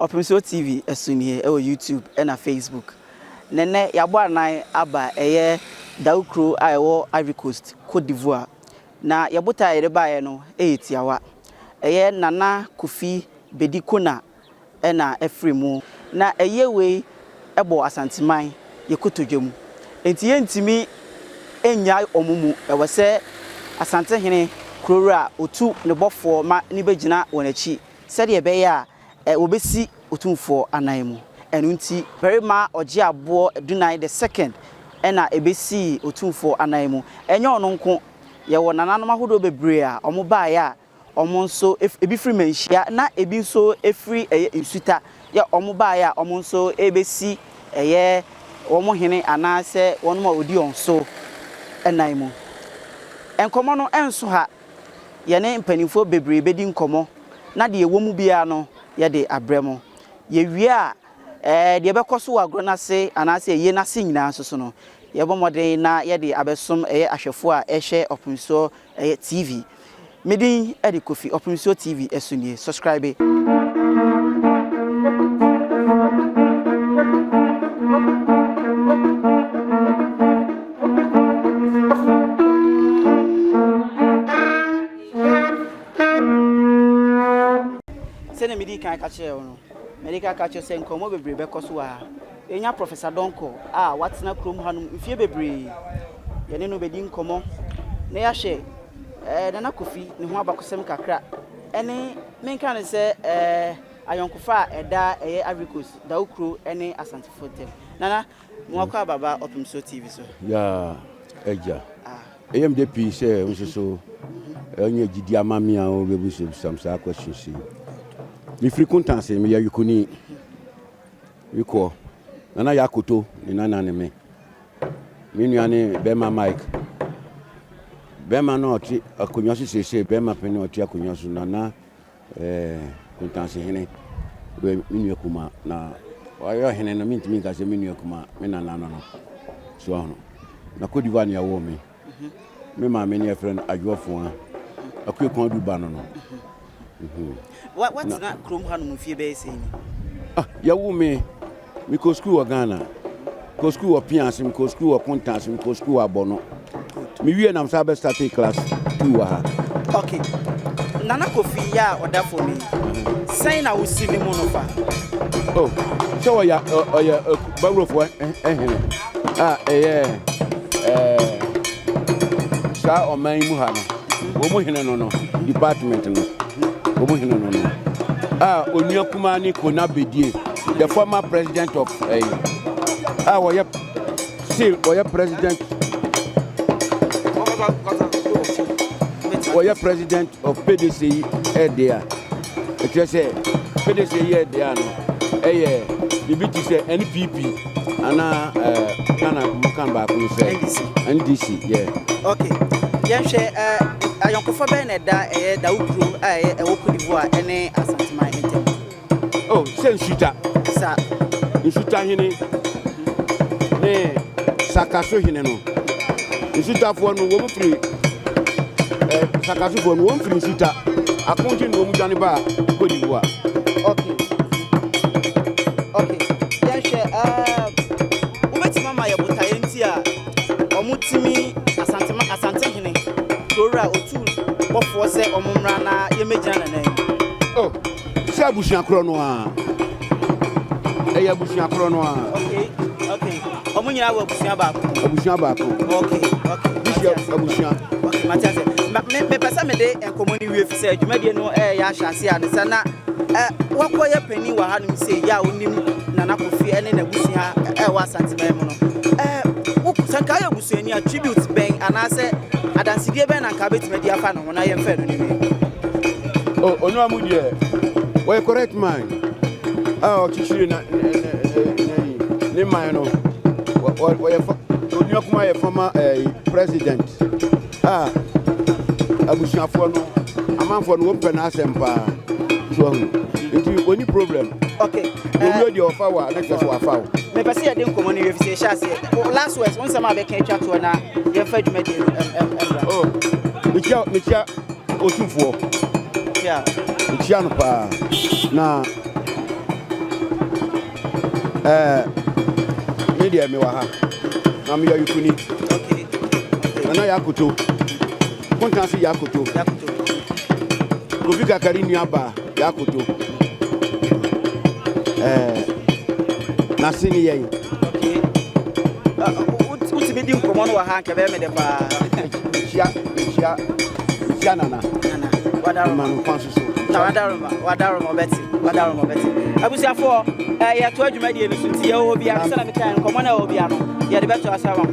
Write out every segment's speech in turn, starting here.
Opemso TV esunie e YouTube e na Facebook. Nene yabo anan aba eye Daukro a ewo Ivory Coast, Côte d'Ivoire. Na yabota yereba no tiawa. Eye Nana Koffi Bédié na Efremu. Na eye we ebo Asantehene yekotodwam. Enti yentimi enya omumu ewo se Asantehene krora otu ne bofo ma ni begina wonachi. Sede ebe ya obesi otumfo anan mu. Enu nti perima oje abo dunai the second ena ebesi otumfo anan mu. Enye ono nko ye wo nananom ahodo bebre a omo ba ya omo nso ebi free manhia na ebi nso efri insuta ya omo ba ya omo nso ebesi omo hene anase wono ma odi onso enan mu. Enkomo no enso ha ye ne mpanimfo bebre bedi nkomo na de ewomu bia no ye de abremo ye wie a de bekoso agro na se anase ye na se nyina so no ye bomoden na ye de abesom ahwefo a ehwe Opemso TV medin e de Koffi Opemso TV esunie subscribe sene medi kan ka kire no medical catcher say nkomo bebre bekoso a enya Professor Donko watena krom hanum mfie bebre ye no bedi nkomo na ya hye Nana Koffi ne ho abakosem kakra ene menka ne se ayonkofa eda Ivory Coast Daukro ene Asantehene Nana mo akwa baba Opemso TV so ya eja EMDP say unso onye gidi amami a o bebu some questions mi frequentance mi ya yukuni yuko nana yakoto ni nana ne me nuane bema Mike bema no oti akonwa sese bema pe no oti akonwa so nana kuntanse hene we minu kuma na wayo hene no mintimi ka se minu kuma me nana no so hono na Côte d'Ivoire ni awo me me ma me ne friend adwofo a akwe du ba no what's that krom hanum fie be say ni ya wo me ko school wa Ghana ko school wa piance ko school wa contact ko school wa bono mi wie na msa be start class 2 wa ha okay Nana Koffi ya oda for me say na wo si ni mo no fa so ya bagro fo sa o man mu ha no wo mo hene no department no wo mo hene no onua kuma ni kona Bédié the former president of president of PDC there. It just say PDC there no. Bibiti say NPP ana kana mukamba ku say NDC yeah. Okay. Yehwe ayonkofa be na da Daukro wo Côte d'Ivoire ene Asantehene entem. Say nsuta. Sa nsuta hene ne sakaso hene no. Nsuta fo no wo mu free sakaso fo no wo free nsuta. Akonje no mu dwane ba Côte d'Ivoire. Okay. Yehwe ubetima ma yebota yenti a omutimi Asantehene Dora otu bofo se omumra na yemegina na nan. Se abusuan kro no a. Abusuan kro no a. Okay. Omunyina wa abusuan ba ko. Abusuan ba ko. Okay. This abusuan. Okay, Matias. Me pesa me de enkomo ni wie fi se adwumadie no ya hyase a ne se na wakoye pani wa hanum se ya onim Nana Koffi ene na abusuan wa Asantehene mu no. Sanka ya busuani attribute ben anase adansidie ben anka betimadi afa no na yemfa no ni onu amudie we correct man chichiri na ne man no we onu akuma ye former president abusuafo no amanfo no open asempa so nti oni problem okay we dey offer wa na just wa fa me pese ye den komo ni we fi se last words once am be kan twa to na yemfa adwumadi mikia otufo yeah mikia no pa na Media me waha. Na me yukuni. Okay. Na yakuto. Kontansi yakuto. Koffi kakari nuaba yakuto. Na sini yen. Okay. Uti bidi nkomo no waha nke be me de pa. Chia nana. Wadaroma no kwanso. Na wadaroma beti. Abusiafo ya to adwumadi enu so ti ye obi a se na me kan nkomo na obi a no ye de beto asawa.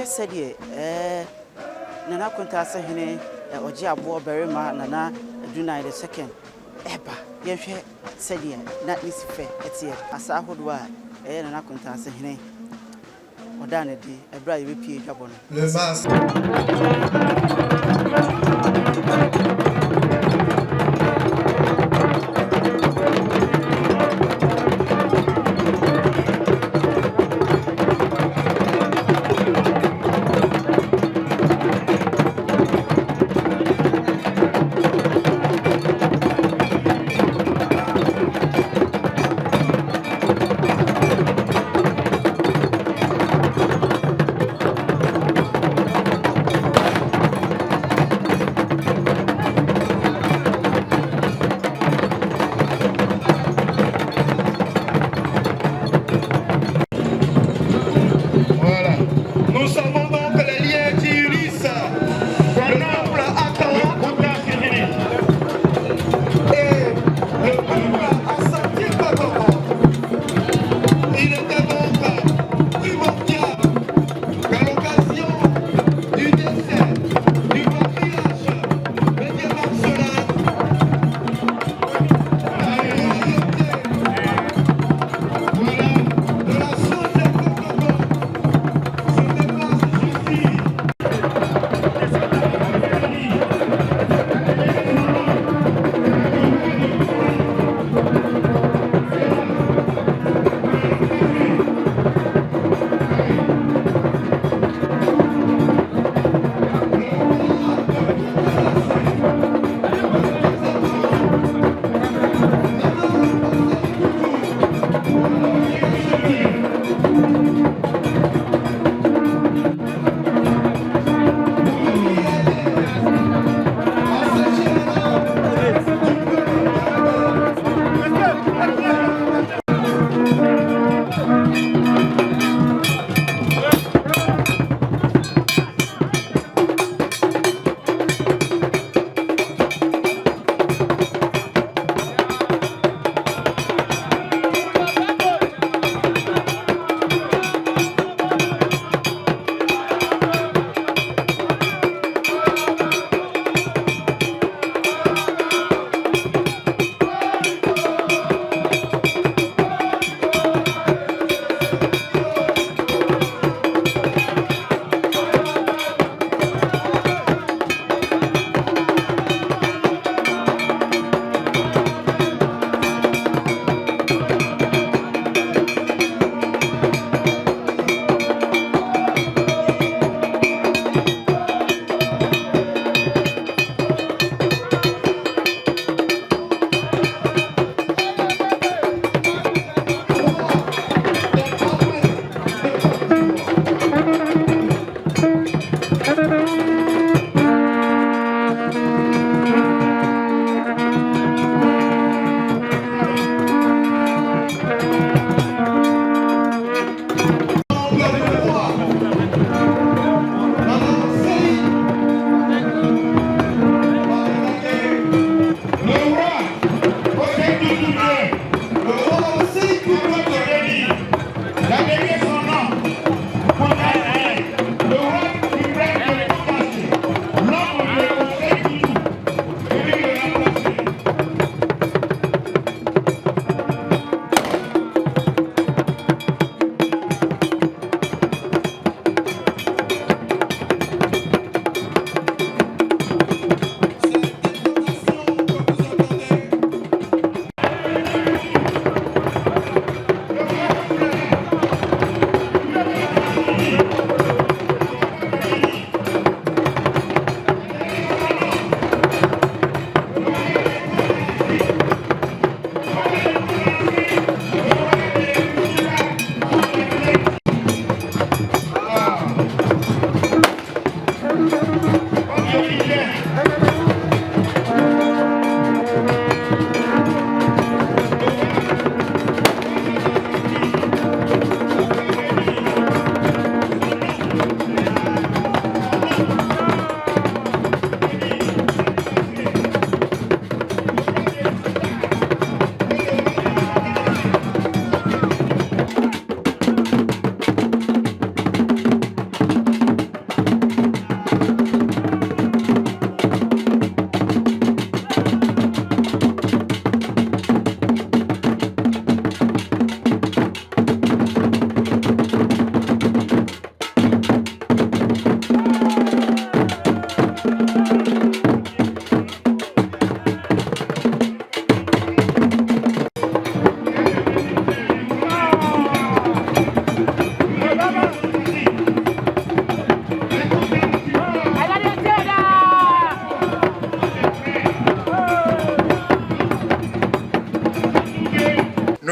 said ye Nana Asantehene Oji Abo Berima Nana Aduna the second Eba Yehwe said ye not this fair etie asa hodwa Nana Asantehene Odane di ebra ye pie dwabon le mas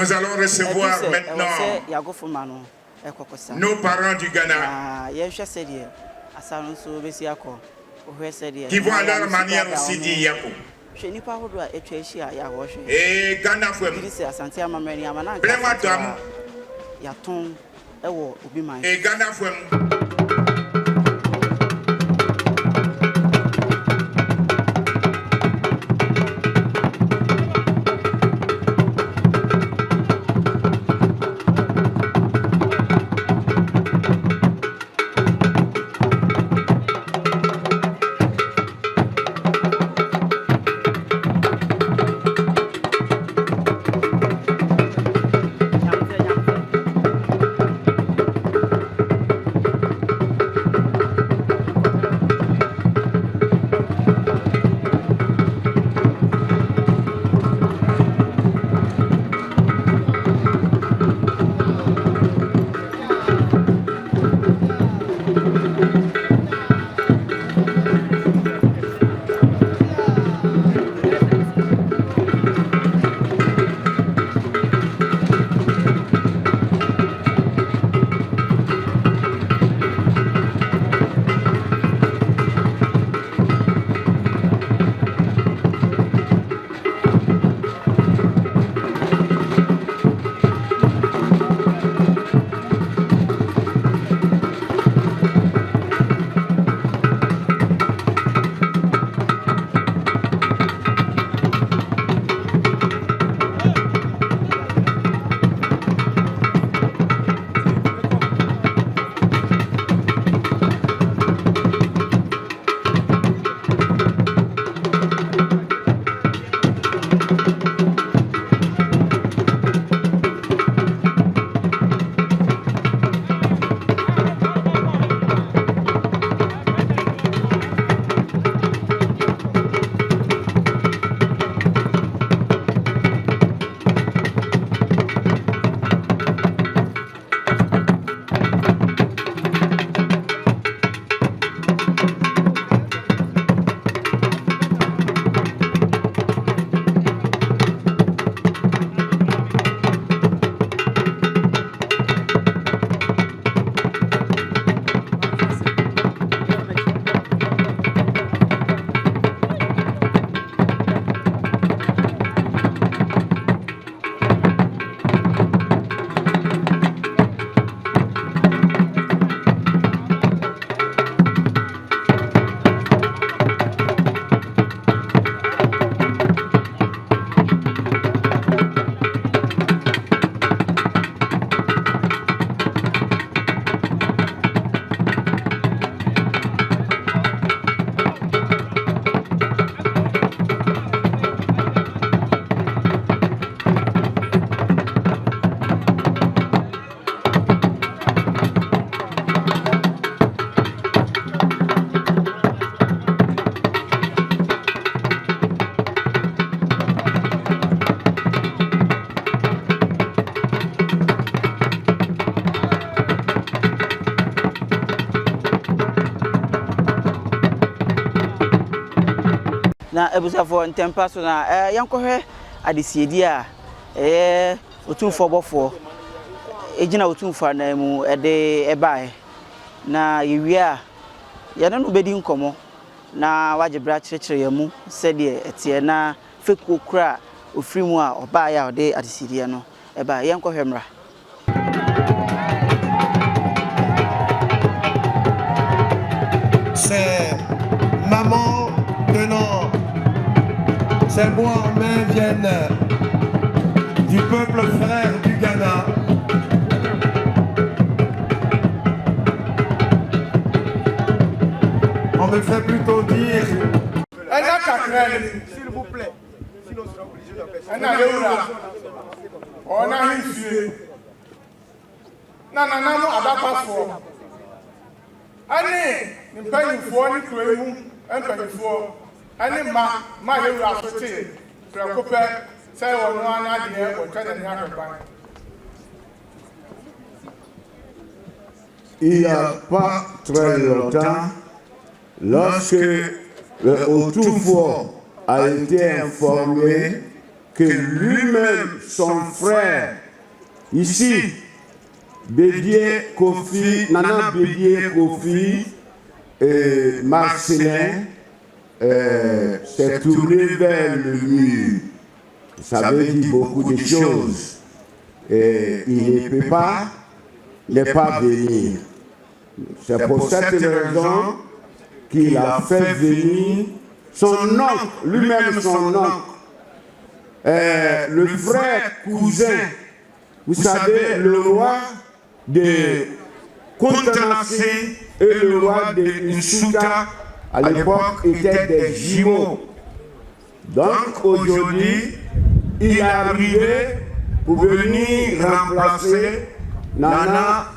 Nous allons recevoir maintenant nos parents du Ghana qui vont à leur manière aussi dire Yako. Et Ghana Fouem. Et Ghana Fouem. na ebusafo ntempa so na yankohwe adesiedi a otumfo bofo ejina otumfo na mu ede ebae na yewia ya no bedi nkomo na wagebra kirekire yamu sede etie na fekuo kura ofirimu a oba ya ode adesiedi no eba yankohwe mra. C'est maman tenant ces mots en main viennent du peuple frère du Ghana. On me fait plutôt dire s'il vous plaît. Sinon on sera obligé d'appeler ça. On a une non, adaptation. Ani mpanyinfo ni kuremu mpanyinfo ani ma yewu asote prekope sai wono ana de o twene ni akban. Il n'y a pas très longtemps, lorsque le Haut-Touveau a été informé que lui-même, son frère, ici, Bédié, Koffi, Nana Bédié, Koffi et Marcelin, s'est tourné vers le mur. Ça veut dire beaucoup de choses. Et il ne peut pas ne pas venir. C'est pour cette raison qu'il a fait venir son oncle, lui-même son oncle, le frère cousin, vous savez, le roi de Côte et le roi de Nsuta, à l'époque, étaient des jumeaux. Donc aujourd'hui, il est arrivé pour venir remplacer Nana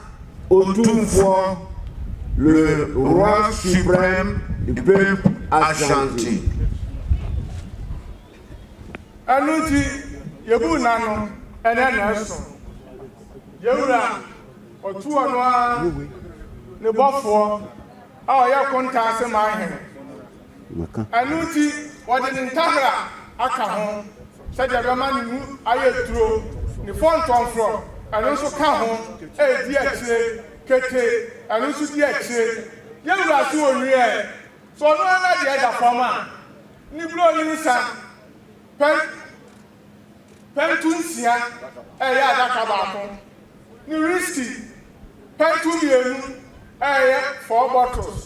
autrefois le roi suprême du peuple Asantehene. Anuti yebu nano ene naso yewura otu ono a ne bofo a ya konta se ma hen anuti wode ntahra aka ho saja be ma ni ayeturo ni fonton fro anu so ka ho e di akire kete anu so di akire yewura so onwi e so no na de da fama ni bro ni sa pentunsia ya adaka baako ni risky pentumienu 4 bottles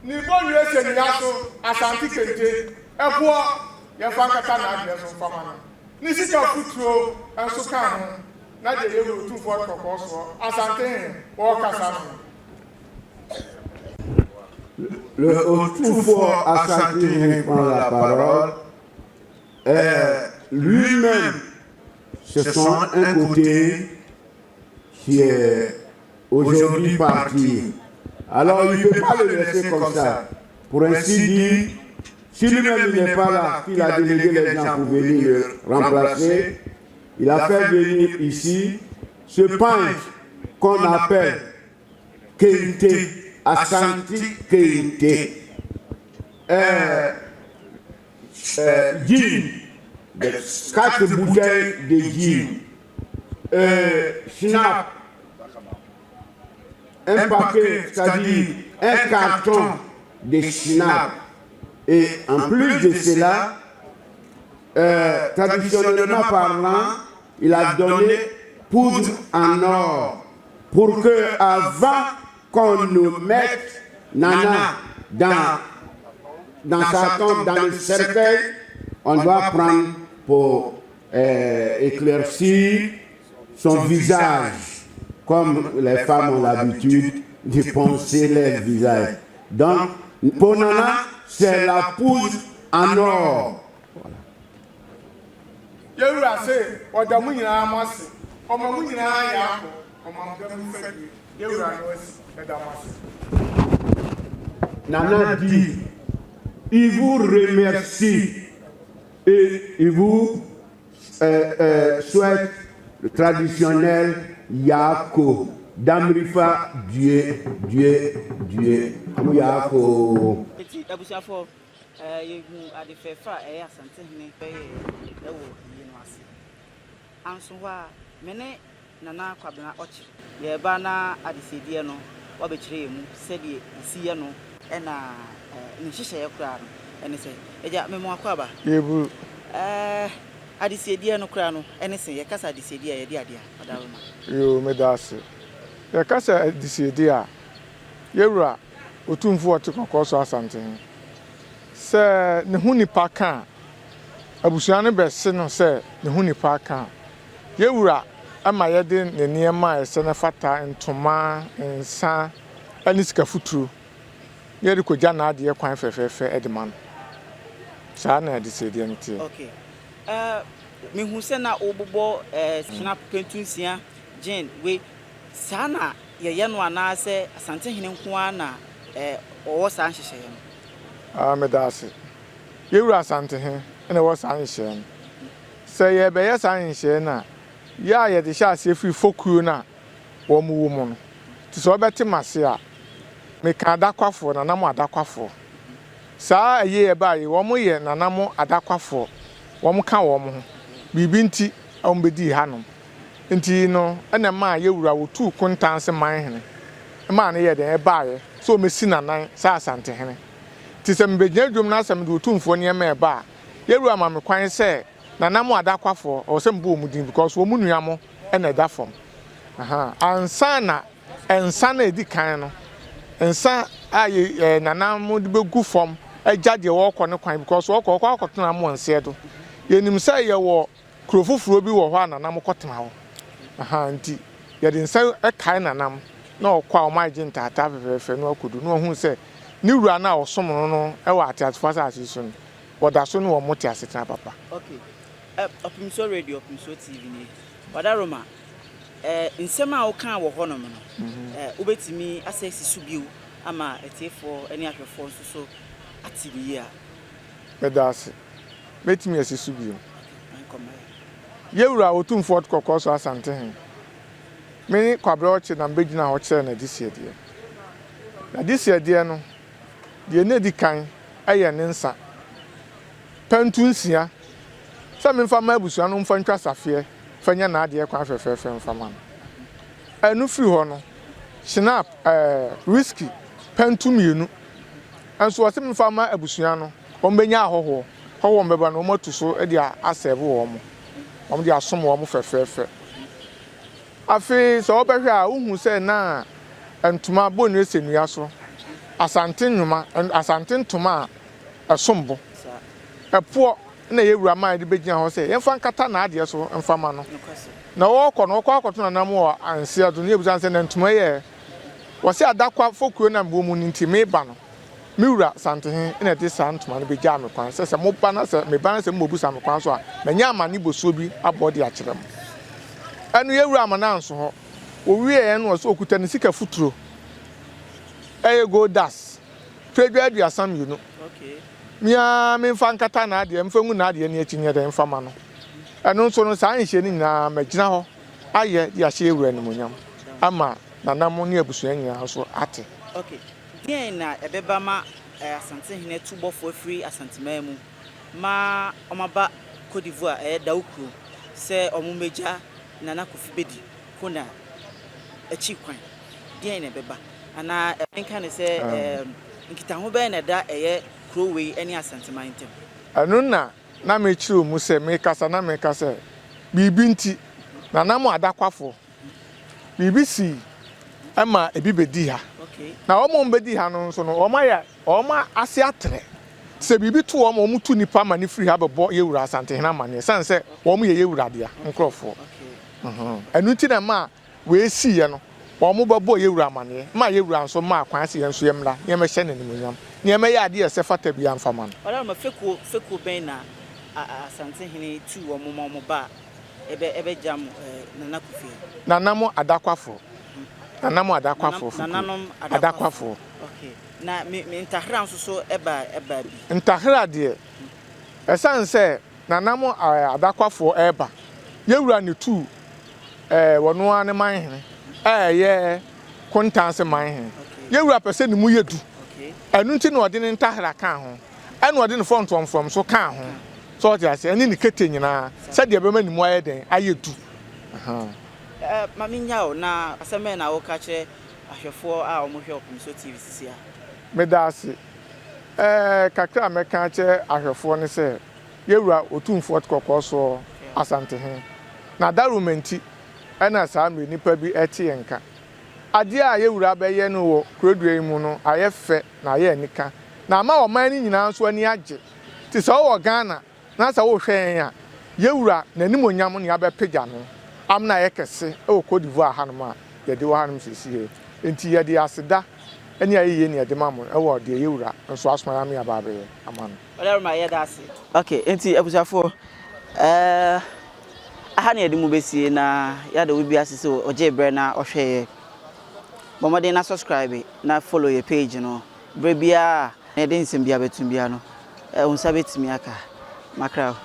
ni bonu ese ni aso asanti kente ebo ye fankata na ade so fama na ni sika futuro enso ka ho na de yewu 2 for kokoso Asantehene wo kasa Le autrefois Asantehene prend la parole. Lui-même, ce sont un côté qui est aujourd'hui parti. Alors il ne peut pas le laisser comme ça. Pour ainsi dire, si lui-même n'est pas là, qu'il a délégué les gens pour venir le remplacer, il a fait venir ici ce peintre qu'on appelle Kente, Asantehene, gin, 4 bouteilles de gin, snap, un paquet, c'est-à-dire un carton de snap. Et en plus de cela, traditionnellement parlant, il a donné poudre en or pour que avant qu'on nous mette Nana dans sa tombe, dans le cercueil, on doit prendre pour éclaircir son visage, comme les femmes ont l'habitude de poncer leur visage. Donc, pour Nana, c'est la poudre en or. Nana dit, il vous remercie et il vous souhaite le traditionnel Yako. Damrifa Dieu, Dieu, Dieu. Yako. Nana kwabena ochi ye ba na adisediye no wabekire mu sede isiye no ena ni hihye ye kura no ene se eja memo akwaba yebu adisediye no kura no ene se ye kasa adisediye ye de ade adawo ma yo medase ye kasa adisediye a yewura otumfu ote kokoso Asantehene se ne hunipa kan abusuane be se no se ne hunipa kan yewura ama yede ne niema ese na fata ntoma nsa anisika futuru yede ko gya na ade kwan fefefe edman sa na ade se de ntie okay me hu se na obobo snap pentunsia gin we sa na ye no ana se Asantehene nko ana owo sa nhihye no medase yewura Asantehene ene wo sa nhihye se ye be ye sa nhihye na ya ye de sha se free fokuo na wo mu no ti so beti mase a me ka adakwafo na nam adakwafo sa ye ba ye wo mu ye na nam adakwafo wo mu ka wo mu bibinti ombedi hanom nti no ena ma yewura wotu kontanse manhene ma na ye den e baaye so mesi nanan sa Asantehene ti se mbegya dwom na asem de otumfo ne ma e baa yewura ma me kwan se nanam adakwafo o se mbo omudin because wo munua mo ena da fom ansa na ensa na edi kan no ensa aye nanam de begu fom agya de wo kɔ ne kwan because wo kɔ akɔtena mo nse do yenim sɛ ye wo krofufuro bi wo hɔ nanam kɔtena ho nti ye de nsa ɛkae nanam na ɔkɔ a ɔmaagye ntata fefefe no akodu no hu sɛ ni wura na ɔsom no ɛwɔ atiasfo asase so no wɔda so no wɔ mote asetena papa. Okay. Opimso radio, Opimso TV ni. Wada Roma. Nsɛm a woka wɔ hɔ no no. Wobetimi asɛ sisu biu ama etiefo ani ahwefo nso so atibi a. Bedase. Betimi asisu biu. Yewura otumfo kokɔ so Asantehene. Me kwabra oche na mbegyina ho kyerɛ na disiedie. Na disiedie no de na di kan ɛyɛ ne nsa. Pantunsia. Sɛ memfa ma abusua no mfa ntwa safie fanya na ade kwa fefefe mfa ma. Anu firi hɔ no. Snap whisky pantumienu. Anso wɔsɛ memfa ma abusua no. Ombenya ahoho. Hɔ wɔ mbeba no matu so de asɛbe wɔ mo. Wɔn de asom wɔ mo fefefe. Afi so obehwe a uhu se na ntuma bonu esenua so asante nnwuma asante ntuma esombo epo na yewura man de begina ho se yemfa nkata na ade so mfama no na wokɔ no akɔto na nam wɔ anse ado ne ebusan se na ntuma ye wo se adakwa fokuo na mbo mu nti me ba no me wura Asantehene na de sa ntuma no begya me kwan se mo ba na se me ba na se mo busa me kwan so a manya amane bosuo bi abɔde akyerɛ mo. Anu yewura amana nso ho owie ye no so okuta ne sika futuro go das fedwa aduasam you no okay mia me mfa nkata na ade mfa ngu na ade ne akinye de mfa ma no anu nso no saa nhye ni na magina ho aye ya hye ewura ni monyam ama nanam ne abusua nyina so ate. Okay den na ebeba ma Asantehene tubofo free Asantema mu ma omaba Côte d'Ivoire daukru se omumeja Nana Koffi bedi kona achi kwan den na beba ana enka ne se nkita ho be na da krowei ene Asantema ntem anu na me chiro mu se me kasa na me kasa bibi nti nana mo adakwafo bibi si ama ebi bedi ha okay na omo mbedi ha no so no oma ase atre se bibi to omo tu nipa ma ne free ha bebo yewura Asantehene amane sanse omo ye yewura dia nkrofo anu ti na ma we si ye no omo bebo yewura amane ma yewura nso ma kwan se ye nso yemla ye me hye ne nimonyam ne me ya de ye se fata bia mfama no wala ma feko ben na Asantehene tu omo ba ebe jam Nana Koffi nanamo adakwafo adakwafo okay na me ntahra nso so eba bi ntahra de esanse nanamo adakwafo eba yewura ne tu wono ane manhene ye kontanse manhene yewura pese ne mu yedu anu nti na ode ne ntahra kan ho anu ode ne fontom so kan ho so ode ase ene ne kete nyina se de bema ne mu aye den ayedu mami nyao na aseme na wo ka kire ahwefo a omohwe Opimso TV sisia medase kakra meka kire ahwefo ne se yewura otumfo kokɔ so Asantehene na darumenti ena saa me nipa bi ete yenka ade a yewura bɛyɛ no wɔ kurodua mu no ayɛ fɛ na ayɛ nika na ama ɔman ni nyina nso ani agye ti sɛ wɔ Ghana na sɛ wo hwɛn a yewura nanimonyam ne abɛpagya no amna yekese e Côte d'Ivoire hanom a ye de wo hanom sisi enti ye de aseda ene ayiye ne de mamo e wo de yewura nso asoma ya me ababe amano wala ma ye da ase okay enti abusafo aha ne de mu besie na ya da wo bi asese oje bre na ohwe bomode na subscribe na follow your page no bre bia na de nsem bia betum bia no unsa betimi aka makra